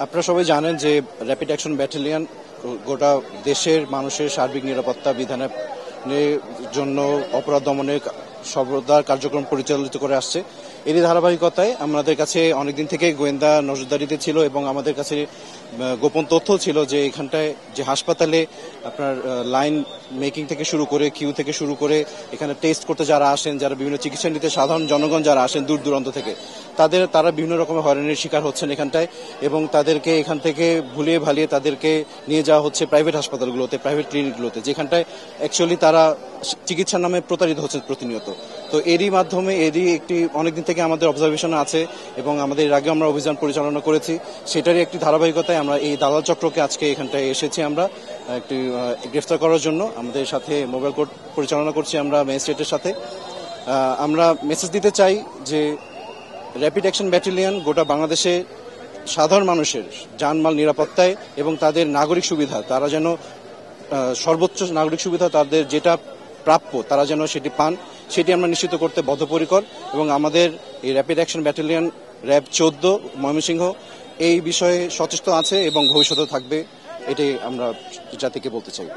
আপনারা সবাই জানেন যে র্যাপিড অ্যাকশন ব্যাটালিয়ন গোটা দেশের মানুষের সার্বিক নিরাপত্তা বিধানের জন্য অপরাধ দমনের সর্বদার কার্যক্রম পরিচালিত করে আসছে। এরই ধারাবাহিকতায় আমাদের কাছে অনেকদিন থেকে গোয়েন্দা নজরদারিতে ছিল এবং আমাদের কাছে গোপন তথ্য ছিল যে এখানটায় যে হাসপাতালে আপনার লাইন মেকিং থেকে শুরু করে কিউ থেকে শুরু করে এখানে টেস্ট করতে যারা আসেন, যারা বিভিন্ন চিকিৎসা নিতে সাধারণ জনগণ যারা আসেন দূর দূরান্ত থেকে, তারা বিভিন্ন রকমের হয়রানির শিকার হচ্ছেন এখানটায় এবং তাদেরকে এখান থেকে ভুলিয়ে ভালিয়ে তাদেরকে নিয়ে যাওয়া হচ্ছে প্রাইভেট হাসপাতালগুলোতে, প্রাইভেট ক্লিনিকগুলোতে, যেখানটায় অ্যাকচুয়ালি তারা চিকিৎসার নামে প্রতারিত হচ্ছেন প্রতিনিয়ত। তো এরই মাধ্যমে একটি অনেকদিন থেকে আমাদের অবজারভেশন আছে এবং আমাদের এর আগে আমরা অভিযান পরিচালনা করেছি। সেটারই একটি ধারাবাহিকতায় আমরা এই দালাল চক্রকে আজকে এখানটায় এসেছি আমরা একটি গ্রেফতার করার জন্য। আমাদের সাথে মোবাইল কোর্ট পরিচালনা করছি আমরা ম্যাজিস্ট্রেটের সাথে। আমরা মেসেজ দিতে চাই যে র্যাপিড অ্যাকশন ব্যাটালিয়ন গোটা বাংলাদেশে সাধারণ মানুষের জানমাল নিরাপত্তায় এবং তাদের নাগরিক সুবিধা, তারা যেন সর্বোচ্চ নাগরিক সুবিধা তাদের যেটা প্রাপ্য তারা যেন সেটি পান, সেটি আমরা নিশ্চিত করতে বদ্ধপরিকর। এবং আমাদের এই rapid action battalion RAB 14 Mymensingh এই বিষয়ে সচেষ্ট আছে এবং ভবিষ্যতে থাকবে, এটাই আমরা জাতিকে বলতে চাই।